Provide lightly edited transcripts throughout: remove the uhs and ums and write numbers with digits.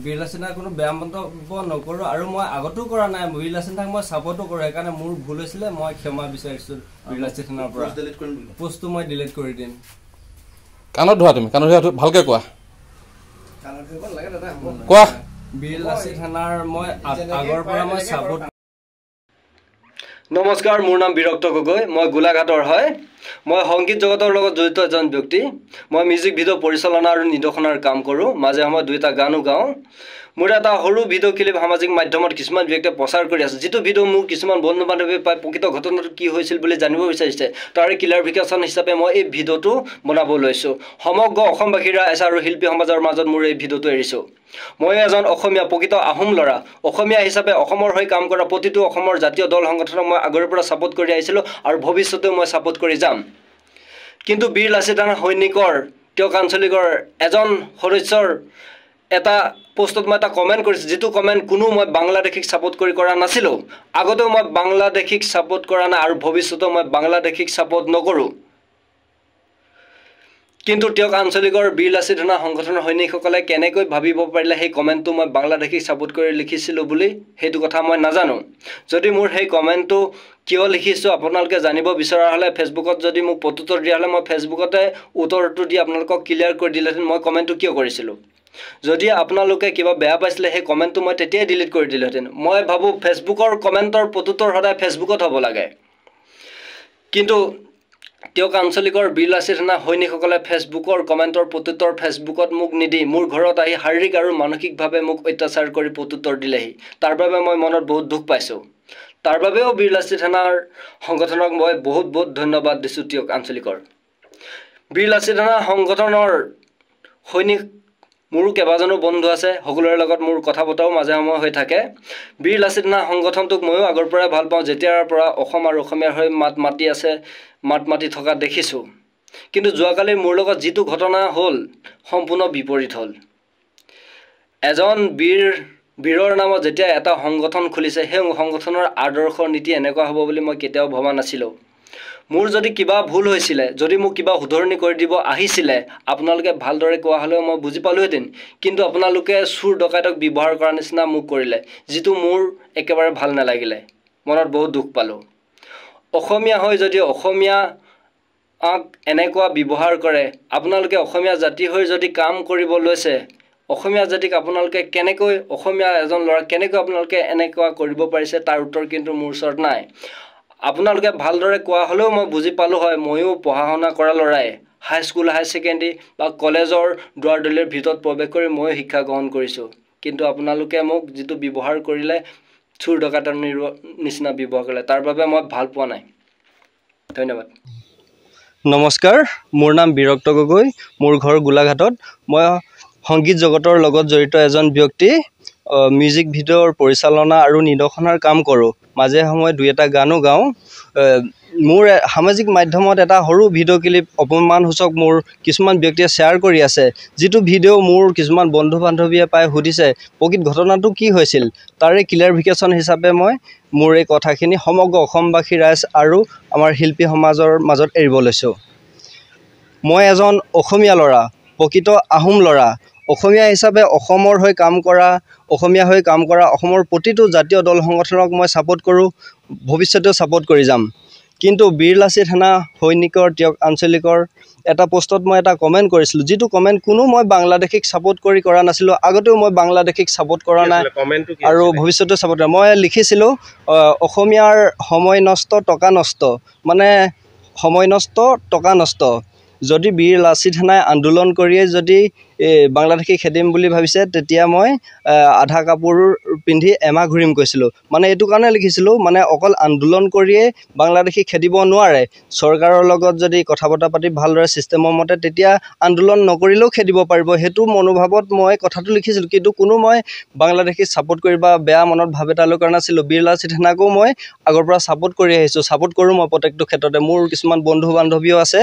বীৰ লাচিত সেনাক কোনো বেয়া মন্তব্য নকৰোঁ আৰু মই আগতো কৰা নাই। বীৰ লাচিত সেনাক মই ছাপোৰ্টো কৰোঁ, সেইকাৰণে মোৰ ভুল হৈছিলে, মই ক্ষমা বিচাৰিছোঁ বীৰ লাচিত সেনাৰ পৰা। পোষ্টটো মই ডিলিট কৰি দিম। কাণত ধোৱা, তুমি কাণত ধোৱা, ভালকে কোৱা কোৱা। বীৰ লাচিত সেনাৰ মই আগৰ পৰা মই ছাপোৰ্ট। নমস্কাৰ, মোৰ নাম বিৰক্ত গগৈ, মই গোলাঘাটৰ হয়। মই সংগীত জগতৰ লগত জড়িত এজন ব্যক্তি। মই মিউজিক ভিডিঅ' পৰিচালনা আৰু নিৰ্দেশনাৰ কাম কৰোঁ, মাজে সময়ে 2টা গানো গাওঁ। মোৰ এটা সৰু ভিডিঅ' ক্লিপ সামাজিক মাধ্যমত কিছুমান ব্যক্তিয়ে প্ৰচাৰ কৰি আছে, যিটো ভিডিঅ' মোৰ কিছুমান বন্ধু বান্ধৱীয়ে পাই প্ৰকৃত ঘটনাটো কি হৈছিল বুলি জানিব বিচাৰিছে। তাৰে ক্লিয়াৰিফিকেশ্যন হিচাপে মই এই ভিডিঅ'টো বনাব লৈছোঁ। সমগ্ৰ অসমবাসীৰ ৰাইজ আৰু শিল্পী সমাজৰ মাজত মোৰ এই ভিডিঅ'টো এৰিছোঁ। মই এজন অসমীয়া, প্ৰকৃত আহোম ল'ৰা। অসমীয়া হিচাপে অসমৰ হৈ কাম কৰা প্ৰতিটো অসমৰ জাতীয় দল সংগঠনক মই আগৰে পৰা ছাপোৰ্ট কৰি আহিছিলোঁ আৰু ভৱিষ্যতেও মই ছাপোৰ্ট কৰি যাম। কিন্তু বীৰ লাচিত সেনা সৈনিকৰ, তেওঁক আঞ্চলিকৰ এজন সদস্যৰ এটা পোষ্টত মই এটা কমেণ্ট কৰিছোঁ, যিটো কমেণ্ট কোনো মই বাংলাদেশীক ছাপোৰ্ট কৰি কৰা নাছিলোঁ। আগতেও মই বাংলাদেশীক ছাপোৰ্ট কৰা নাই আৰু ভৱিষ্যতেও মই বাংলাদেশীক ছাপোৰ্ট নকৰোঁ। কিন্তু তেওঁক আঞ্চলিকৰ বীৰ লাচিত সেনা সংগঠনৰ সৈনিকসকলে কেনেকৈ ভাবিব পাৰিলে সেই কমেণ্টটো মই বাংলাদেশীক ছাপোৰ্ট কৰি লিখিছিলোঁ বুলি, সেইটো কথা মই নাজানো। যদি মোৰ সেই কমেণ্টটো কিয় লিখিছোঁ আপোনালোকে জানিব বিচৰা হ'লে ফেচবুকত যদি মোক প্ৰত্যুত্তৰ দিয়া হ'লে মই ফেচবুকতে উত্তৰটো দি আপোনালোকক ক্লিয়াৰ কৰি দিলেহেঁতেন মই কমেণ্টটো কিয় কৰিছিলোঁ। যদি আপোনালোকে কিবা বেয়া পাইছিলে সেই কমেণ্টটো মই তেতিয়াই ডিলিট কৰি দিলোহেঁতেন। মই ভাবোঁ ফেচবুকৰ কমেণ্টৰ প্ৰত্যুত্তৰ সদায় ফেচবুকত হ'ব লাগে। কিন্তু তেওঁক আঞ্চলিকৰ বীৰ লাচিত সেনা সৈনিকসকলে ফেচবুকৰ কমেণ্টৰ প্ৰত্যুত্তৰ ফেচবুকত মোক নিদি মোৰ ঘৰত আহি শাৰীৰিক আৰু মানসিকভাৱে মোক অত্যাচাৰ কৰি প্ৰত্যুত্তৰ দিলেহি। তাৰ বাবে মই মনত বহুত দুখ পাইছোঁ। তাৰ বাবেও বীৰ লাচিত সেনাৰ সংগঠনক মই বহুত বহুত ধন্যবাদ দিছোঁ। তেওঁক আঞ্চলিকৰ বীৰ লাচিত সেনা সংগঠনৰ সৈনিক মোৰো কেইবাজনো বন্ধু আছে, সকলোৰে লগত মোৰ কথা বতৰাও মাজে সময়ে হৈ থাকে। বীৰ লাচিত সেনা সংগঠনটোক ময়ো আগৰ পৰাই ভাল পাওঁ, যেতিয়াৰ পৰা অসম আৰু অসমীয়াৰ হৈ মাত মাতি থকা দেখিছোঁ। কিন্তু যোৱাকালি মোৰ লগত যিটো ঘটনা হ'ল সম্পূৰ্ণ বিপৰীত হ'ল। এজন বীৰৰ নামত যেতিয়া এটা সংগঠন খুলিছে, সেই সংগঠনৰ আদৰ্শ নীতি এনেকুৱা হ'ব বুলি মই কেতিয়াও ভবা নাছিলোঁ। মোৰ যদি কিবা ভুল হৈছিলে, যদি মোক কিবা শুধৰণি কৰি দিব আহিছিলে, আপোনালোকে ভালদৰে কোৱা হ'লেও মই বুজি পালোহেঁতেন। কিন্তু আপোনালোকে চোৰ ডকাইতক ব্যৱহাৰ কৰাৰ নিচিনা মোক কৰিলে, যিটো মোৰ একেবাৰে ভাল নালাগিলে। মনত বহুত দুখ পালোঁ। অসমীয়া হৈ যদি অসমীয়াক এনেকুৱা ব্যৱহাৰ কৰে, আপোনালোকে অসমীয়া জাতি হৈ যদি কাম কৰিব লৈছে, অসমীয়া জাতিক আপোনালোকে কেনেকৈ, অসমীয়া এজন ল'ৰাক কেনেকৈ আপোনালোকে এনেকুৱা কৰিব পাৰিছে, তাৰ উত্তৰ কিন্তু মোৰ ওচৰত নাই। আপোনালোকে ভালদৰে কোৱা হ'লেও মই বুজি পালোঁ হয়। ময়ো পঢ়া শুনা কৰা ল'ৰাই, হাইস্কুল, হাই ছেকেণ্ডেৰী বা কলেজৰ দুৱাৰদলিৰ ভিতৰত প্ৰৱেশ কৰি ময়ো শিক্ষা গ্ৰহণ কৰিছোঁ। কিন্তু আপোনালোকে মোক যিটো ব্যৱহাৰ কৰিলে, চোৰ ডকাইতৰ নিচিনা ব্যৱহাৰ কৰিলে, তাৰ বাবে মই ভাল পোৱা নাই। ধন্যবাদ। নমস্কাৰ, মোৰ নাম বিৰক্ত গগৈ, মোৰ ঘৰ গোলাঘাটত। মই সংগীত জগতৰ লগত জড়িত এজন ব্যক্তি। মিউজিক ভিডিঅ'ৰ পৰিচালনা আৰু নিৰ্দেশনাৰ কাম কৰোঁ, মাজে সময়ে 2এটা গানো গাওঁ। মোৰ সামাজিক মাধ্যমত এটা সৰু ভিডিঅ' ক্লিপ অপমানসূচক মোৰ কিছুমান ব্যক্তিয়ে শ্বেয়াৰ কৰি আছে, যিটো ভিডিঅ' মোৰ কিছুমান বন্ধু বান্ধৱীয়ে পাই সুধিছে প্ৰকৃত ঘটনাটো কি হৈছিল। তাৰে ক্লিয়াৰিফিকেশ্যন হিচাপে মই মোৰ এই কথাখিনি সমগ্ৰ অসমবাসী ৰাইজ আৰু আমাৰ শিল্পী সমাজৰ মাজত এৰিব লৈছোঁ। মই এজন অসমীয়া ল'ৰা, প্ৰকৃত আহোম ল'ৰা। অসমীয়া হিচাপে অসমৰ হৈ কাম কৰা, অসমৰ প্ৰতিটো জাতীয় দল সংগঠনক মই ছাপোৰ্ট কৰোঁ, ভৱিষ্যতেও ছাপোৰ্ট কৰি যাম। কিন্তু বীৰ লাচিত সেনা সৈনিকৰ, তেওঁক আঞ্চলিকৰ এটা পোষ্টত মই এটা কমেণ্ট কৰিছিলোঁ, যিটো কমেণ্ট কোনো মই বাংলাদেশীক ছাপোৰ্ট কৰি কৰা নাছিলোঁ। আগতেও মই বাংলাদেশীক ছাপোৰ্ট কৰা নাই আৰু ভৱিষ্যতেও ছাপোৰ্ট কৰা। মই লিখিছিলোঁ অসমীয়াৰ সময় নষ্ট, টকা নষ্ট, মানে সময় নষ্ট, টকা নষ্ট। যদি বীৰ লাচিত সেনাই আন্দোলন কৰিয়ে যদি বাংলাদেশী খেদিম বুলি ভাবিছে, তেতিয়া মই আধা কাপোৰ পিন্ধি এমাহ ঘূৰিম কৈছিলোঁ। মানে এইটো কাৰণে লিখিছিলোঁ, মানে অকল আন্দোলন কৰিয়ে বাংলাদেশী খেদিব নোৱাৰে। চৰকাৰৰ লগত যদি কথা বতৰা পাতি ভালদৰে ছিষ্টেমৰ মতে, তেতিয়া আন্দোলন নকৰিলেও খেদিব পাৰিব। সেইটো মনোভাৱত মই কথাটো লিখিছিলোঁ। কিন্তু কোনো মই বাংলাদেশী ছাপোৰ্ট কৰি বা বেয়া মনত ভাৱ এটা লৈ কৰা নাছিলোঁ। বীৰ লাচিত সেনাকো মই আগৰ পৰা ছাপোৰ্ট কৰি আহিছোঁ, ছাপোৰ্ট কৰোঁ মই প্ৰত্যেকটো ক্ষেত্ৰতে। মোৰ কিছুমান বন্ধু বান্ধৱীও আছে,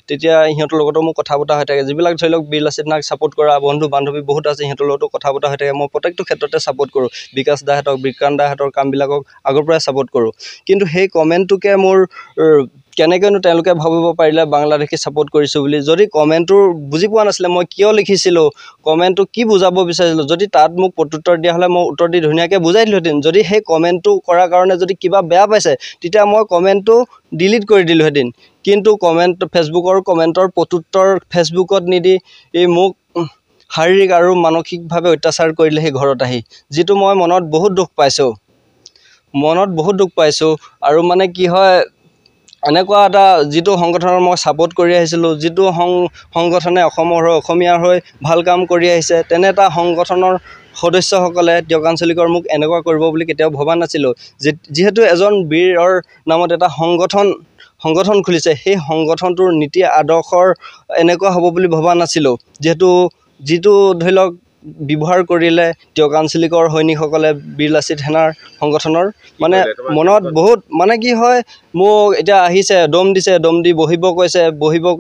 তেতিয়া সিহঁতৰ লগতো মোৰ কথা বতৰা হৈ থাকে, যিবিলাক ধৰি লওক বীৰ লাচিত সেনাক ছাপোৰ্ট ছাপোৰ্ট কৰা বন্ধু বান্ধৱী বহুত আছে, সিহঁতৰ লগতো কথা বতৰা হৈ থাকে। মই প্ৰত্যেকটো ক্ষেত্ৰতে ছাপোৰ্ট কৰোঁ। বিকাশ দাহঁতক, বিক্ৰান্ত দাহঁতৰ কামবিলাকক আগৰ পৰাই ছাপোৰ্ট কৰোঁ। কিন্তু সেই কমেণ্টটোকে মোৰ কেনেকৈনো তেওঁলোকে ভাবিব পাৰিলে বাংলাদেশী ছাপোৰ্ট কৰিছোঁ বুলি। যদি কমেণ্টটো বুজি পোৱা নাছিলে মই কিয় লিখিছিলোঁ, কমেণ্টটো কি বুজাব বিচাৰিছিলোঁ, যদি তাত মোক প্ৰত্যুত্তৰ দিয়া হ'লে মই উত্তৰ দি ধুনীয়াকৈ বুজাই দিলোঁহেঁতেন। যদি সেই কমেণ্টটো কৰাৰ কাৰণে যদি কিবা বেয়া পাইছে তেতিয়া মই কমেণ্টটো ডিলিট কৰি দিলোঁহেঁতেন। কিন্তু ফেচবুকৰ কমেণ্টৰ প্ৰত্যুত্তৰ ফেচবুকত নিদি মোক শাৰীৰিক আৰু মানসিকভাৱে অত্যাচাৰ কৰিলে সেই ঘৰত আহি, যিটো মই মনত বহুত দুখ পাইছোঁ। আৰু মানে কি হয়, এনেকুৱা এটা যিটো সংগঠনৰ মই ছাপোৰ্ট কৰি আহিছিলোঁ, যিটো সংগঠনে অসমৰ হৈ অসমীয়াৰ হৈ ভাল কাম কৰি আহিছে, তেনে এটা সংগঠনৰ সদস্যসকলে দিয়ক আঞ্চলিকৰ মোক এনেকুৱা কৰিব বুলি কেতিয়াও ভবা নাছিলোঁ। যিহেতু এজন বীৰৰ নামত এটা সংগঠন খুলিছে, সেই সংগঠনটোৰ নীতি আদৰ্শৰ এনেকুৱা হ'ব বুলি ভবা নাছিলোঁ। যিটো ধৰি লওক ব্যৱহাৰ কৰিলে দিয়ক আঞ্চলিকৰ সৈনিকসকলে বীৰ লাচিত সেনাৰ সংগঠনৰ, মানে মনত বহুত মানে কি হয়, মোক এতিয়া আহিছে দম দি বহিব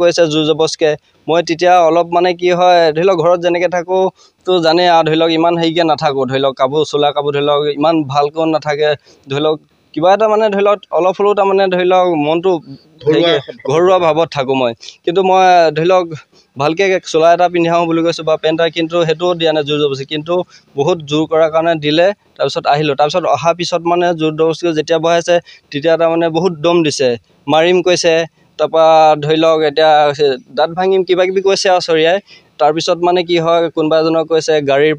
কৈছে জোৰ জবৰদস্তিকৈ। মই তেতিয়া অলপ মানে কি হয়, ধৰি লওক ঘৰত যেনেকৈ থাকোঁ তো জানেই আৰু, ধৰি লওক ইমান হেৰিকৈ নাথাকোঁ, ধৰি লওক চোলা কাপোৰ ধৰি লওক ইমান ভালকৈ নাথাকে, ধৰি লওক কিবা এটা মানে ধৰি লওক অলপ হ'লেও তাৰমানে ধৰি লওক মনটো ঘৰুৱা ভাৱত থাকোঁ মই। কিন্তু মই ধৰি লওক ভালকৈ চোলা এটা পিন্ধাওঁ বুলি কৈছোঁ বা পেণ্ট এটা, কিন্তু সেইটোও দিয়া নাই জোৰ জবৰদস্তি। কিন্তু বহুত জোৰ কৰাৰ কাৰণে দিলে, তাৰপিছত আহিলোঁ। তাৰপিছত অহাৰ পিছত মানে জোৰ জবৰদস্তিকৈ যেতিয়া বহাইছে তেতিয়া তাৰমানে বহুত দম দিছে, মাৰিম কৈছে, তাৰপৰা ধৰি লওক এতিয়া দাঁত ভাঙিম কিবা কিবি কৈছে আৰু চৰিয়াই। তাৰপিছত মানে কি হয়, কোনোবা এজনক কৈছে গাড়ীৰ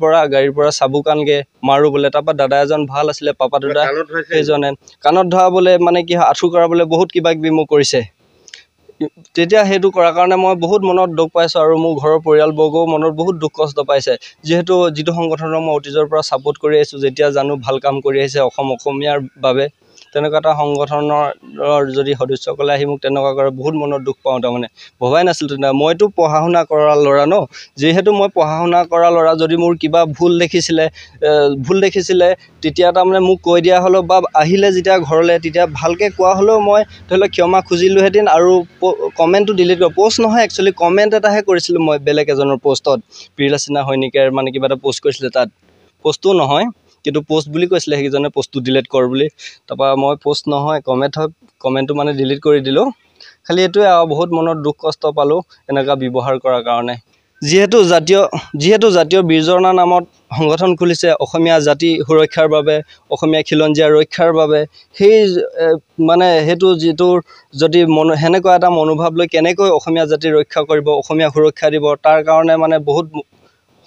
পৰা চাবুক আনগে মাৰোঁ বোলে। তাৰপৰা দাদা এজন ভাল আছিলে, পাপা দাদা, সেইজনে কাণত ধৰাবলৈ মানে কি হয়, আঁঠু কৰাবলৈ বহুত কিবা কিবি মোক কৰিছে। তেতিয়া সেইটো কৰাৰ কাৰণে মই বহুত মনত দুখ পাইছোঁ আৰু মোৰ ঘৰৰ পৰিয়ালবৰ্গও মনত বহুত দুখ কষ্ট পাইছে। যিটো সংগঠনৰ মই অতীজৰ পৰা ছাপোৰ্ট কৰি আহিছোঁ, যেতিয়া জানো ভাল কাম কৰি আহিছে অসমীয়াৰ বাবে, তেনেকুৱা এটা সংগঠনৰ যদি সদস্যসকলে আহি মোক তেনেকুৱা কৰে বহুত মনত দুখ পাওঁ। তাৰমানে ভবাই নাছিলোঁ তেনেকুৱা। মইতো পঢ়া শুনা কৰা ল'ৰা ন, যিহেতু মই পঢ়া শুনা কৰা ল'ৰা, যদি মোৰ কিবা ভুল দেখিছিলে তেতিয়া তাৰমানে মোক কৈ দিয়া হ'লেও বা আহিলে যেতিয়া ঘৰলৈ তেতিয়া ভালকৈ কোৱা হ'লেও মই ধৰি লওক ক্ষমা খুজিলোঁহেঁতেন আৰু কমেণ্টটো ডিলিট কৰোঁ। প'ষ্ট নহয়, একচুৱেলি কমেণ্ট এটাহে কৰিছিলোঁ মই বেলেগ এজনৰ প'ষ্টত। বীৰ লাচিত সেনা সৈনিকৰ মানে কিবা এটা প'ষ্ট কৰিছিলে, তাত প'ষ্টো নহয় কিন্তু প'ষ্ট বুলি কৈছিলে সেইকেইজনে, প'ষ্টটো ডিলিট কৰ বুলি। তাৰপৰা মই প'ষ্ট নহয় কমেণ্টটো মানে ডিলিট কৰি দিলোঁ। খালি এইটোৱে আৰু বহুত মনত দুখ কষ্ট পালোঁ এনেকুৱা ব্যৱহাৰ কৰাৰ কাৰণে। যিহেতু জাতীয় বীৰজনাৰ নামত সংগঠন খুলিছে অসমীয়া জাতি সুৰক্ষাৰ বাবে, অসমীয়া খিলঞ্জীয়া ৰক্ষাৰ বাবে, সেই মানে সেইটো যিটোৰ যদি সেনেকুৱা এটা মনোভাৱ লৈ কেনেকৈ অসমীয়া জাতি ৰক্ষা কৰিব, অসমীয়া সুৰক্ষা দিব, তাৰ কাৰণে মানে বহুত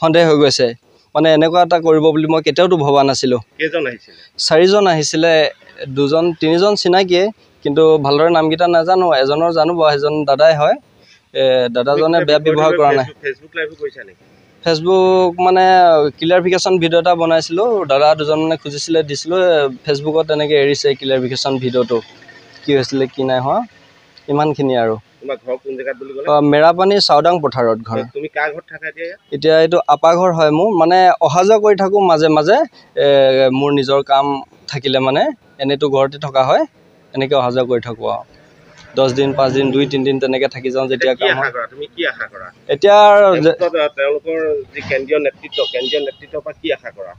সন্দেহ হৈ গৈছে। মানে এনেকুৱা এটা কৰিব বুলি মই কেতিয়াওতো ভবা নাছিলোঁ। কেইজন আহিছিলে? 4জন আহিছিলে, 3জন চিনাকিয়ে, কিন্তু ভালদৰে নামকেইটা নাজানো। এজনৰ জানো বাৰু, সেইজন দাদাই হয়। দাদাজনে বেয়া ব্যৱহাৰ কৰা নাই। ফেচবুক লাইভো কৰিছা নেকি? ফেচবুক মানে ক্লিয়াৰিফিকেশ্যন ভিডিঅ' এটা বনাইছিলোঁ, দাদা দুজনে খুজিছিলে, দিছিলোঁ। ফেচবুকত তেনেকৈ এৰিছে ক্লিয়াৰিফিকেশ্যন ভিডিঅ'টো, কি হৈছিলে কি নাই হোৱা, ইমানখিনি আৰু। তোমাৰ ঘৰ কোন জেগাত বুলি ক'লে? মেৰাপানী চাওদাং পথাৰত ঘৰ। তুমি কাৰ ঘৰত থাকা এতিয়া? এতিয়া এইটো আপা ঘৰ হয় মোৰ, মানে অহা যোৱা কৰি থাকোঁ মাজে মাজে। মোৰ নিজৰ কাম থাকিলে মানে এনেইতো ঘৰতে থকা হয়, এনেকৈ অহা যোৱা কৰি থাকোঁ আৰু 10 দিন 5 দিন 2-3 দিন তেনেকৈ থাকি যাওঁ যেতিয়া কাম হয়। তুমি কি আশা কৰা এতিয়া? তেওঁলোকৰ যি কেন্দ্ৰীয় নেতৃত্বৰ পৰা কি আশা কৰা?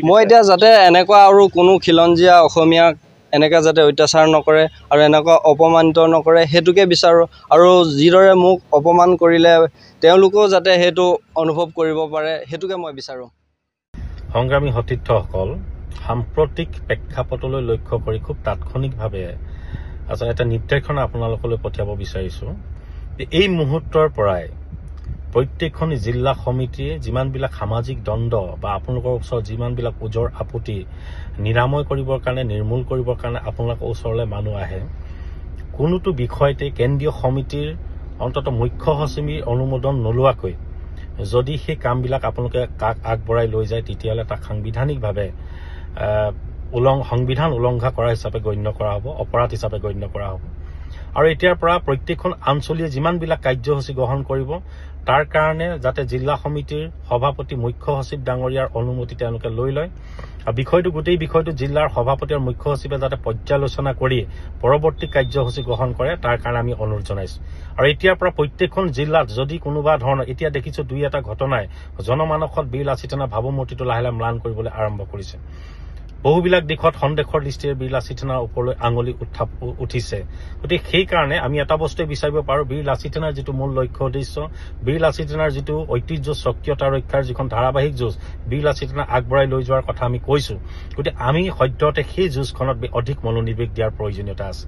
মই এতিয়া যাতে এনেকুৱা আৰু কোনো খিলঞ্জীয়া অসমীয়াক এনেকৈ যাতে অত্যাচাৰ নকৰে আৰু এনেকুৱা অপমানিত নকৰে, সেইটোকে বিচাৰোঁ। আৰু যিদৰে মোক অপমান কৰিলে তেওঁলোকেও যাতে সেইটো অনুভৱ কৰিব পাৰে, সেইটোকে মই বিচাৰোঁ। সংগ্ৰামী সতীৰ্থসকল, সাম্প্ৰতিক প্ৰেক্ষাপটলৈ লক্ষ্য কৰি খুব তাৎক্ষণিকভাৱে আচলতে এটা নিৰ্দেশনা আপোনালোকলৈ পঠিয়াব বিচাৰিছোঁ যে এই মুহূৰ্তৰ পৰাই প্ৰত্যেকখন জিলা সমিতিয়ে যিমানবিলাক সামাজিক দ্বন্দ্ব বা আপোনালোকৰ ওচৰত যিমানবিলাক ওজৰ আপত্তি নিৰাময় কৰিবৰ কাৰণে, নিৰ্মূল কৰিবৰ কাৰণে আপোনালোকৰ ওচৰলৈ মানুহ আহে, কোনোটো বিষয়তে কেন্দ্ৰীয় সমিতিৰ অন্ততঃ মুখ্য সচিবৰ অনুমোদন নোলোৱাকৈ যদি সেই কামবিলাক আপোনালোকে কাক আগবঢ়াই লৈ যায়, তেতিয়াহ'লে তাক সাংবিধানিকভাৱে সংবিধান উলংঘা কৰা হিচাপে গণ্য কৰা হ'ব, অপৰাধ হিচাপে গণ্য কৰা হ'ব। আৰু এতিয়াৰ পৰা প্ৰত্যেকখন অঞ্চলীয় যিমানবিলাক কাৰ্যসূচী গ্ৰহণ কৰিব তাৰ কাৰণে যাতে জিলা সমিতিৰ সভাপতি মুখ্য সচিব ডাঙৰীয়াৰ অনুমতি তেওঁলোকে লৈ লয় আৰু গোটেই বিষয়টো জিলাৰ সভাপতি আৰু মুখ্য সচিবে যাতে পৰ্যালোচনা কৰি পৰৱৰ্তী কাৰ্যসূচী গ্ৰহণ কৰে তাৰ কাৰণে আমি অনুৰোধ জনাইছো আৰু এতিয়াৰ পৰা প্ৰত্যেকখন জিলাত যদি কোনোবা ধৰণৰ এতিয়া দেখিছো দুই এটা ঘটনাই জনমানসত বীৰ লাচিত সেনাৰ ভাৱমূৰ্তিটো লাহে লাহে ম্লান কৰিবলৈ আৰম্ভ কৰিছে বহুবিলাক দিশত সন্দেহৰ দৃষ্টিৰে বীৰ লাচিত সেনাৰ ওপৰলৈ আঙুলি উঠিছে গতিকে সেইকাৰণে আমি এটা বস্তুৱে বিচাৰিব পাৰোঁ বীৰ লাচিত সেনাৰ যিটো মূল লক্ষ্য উদ্দেশ্য বীৰ লাচিত সেনাৰ যিটো ঐতিহ্য স্বকীয়তা ৰক্ষাৰ যিখন ধাৰাবাহিক যুঁজ বীৰ লাচিত সেনা আগবঢ়াই লৈ যোৱাৰ কথা আমি কৈছো গতিকে আমি সদ্যহতে সেই যুঁজখনত অধিক মনোনিৱেশ দিয়াৰ প্ৰয়োজনীয়তা আছে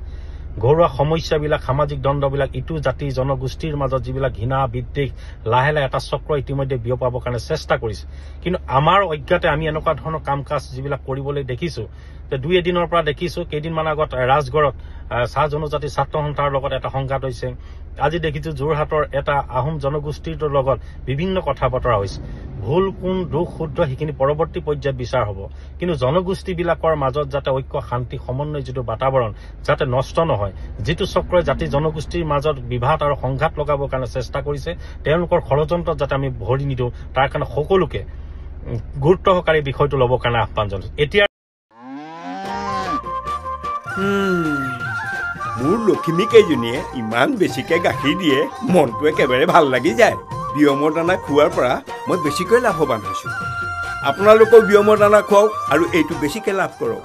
ঘৰুৱা সমস্যাবিলাক সামাজিক দ্বন্দ্ববিলাক ইটো জাতি জনগোষ্ঠীৰ মাজত যিবিলাক ঘৃণা বিদ্বেষ লাহে লাহে এটা চক্ৰ ইতিমধ্যে বিয়পাবৰ কাৰণে চেষ্টা কৰিছে কিন্তু আমাৰ অজ্ঞাতে আমি এনেকুৱা ধৰণৰ কাম কাজ যিবিলাক কৰিবলৈ দেখিছো যে দুই এদিনৰ পৰা দেখিছো কেইদিনমান আগত ৰাজগড়ত চাহ জনজাতি ছাত্ৰ সন্থাৰ লগত এটা সংঘাত হৈছে আজি দেখিছো যোৰহাটৰ এটা আহোম জনগোষ্ঠীৰ লগত বিভিন্ন কথা বতৰা হৈছে ভুল কোন দুখ শুদ্ধ সেইখিনি পৰৱৰ্তী পৰ্যায়ত বিচাৰ হ'ব কিন্তু জনগোষ্ঠীবিলাকৰ মাজত যাতে ঐক্য শান্তি সমন্বয় যিটো বাতাবৰণ যাতে নষ্ট নহয় যিটো চক্ৰই জাতি জনগোষ্ঠীৰ মাজত বিভাদ আৰু সংঘাত লগাবৰ কাৰণে চেষ্টা কৰিছে তেওঁলোকৰ ষড়যন্ত্ৰত যাতে আমি ভৰি নিদিওঁ তাৰ কাৰণে সকলোকে গুৰুত্ব সহকাৰে বিষয়টো ল'বৰ কাৰণে আহ্বান জনাইছো এতিয়া মোৰ লখিমী কেইজনীয়ে ইমান বেছিকৈ গাখীৰ দিয়ে মনটো একেবাৰে ভাল লাগি যায় বিয়মৰ দানা খোৱাৰ পৰা মই বেছিকৈ লাভৱান হৈছোঁ আপোনালোকেও বিয়মৰ দানা খুৱাওক আৰু এইটো বেছিকৈ লাভ কৰক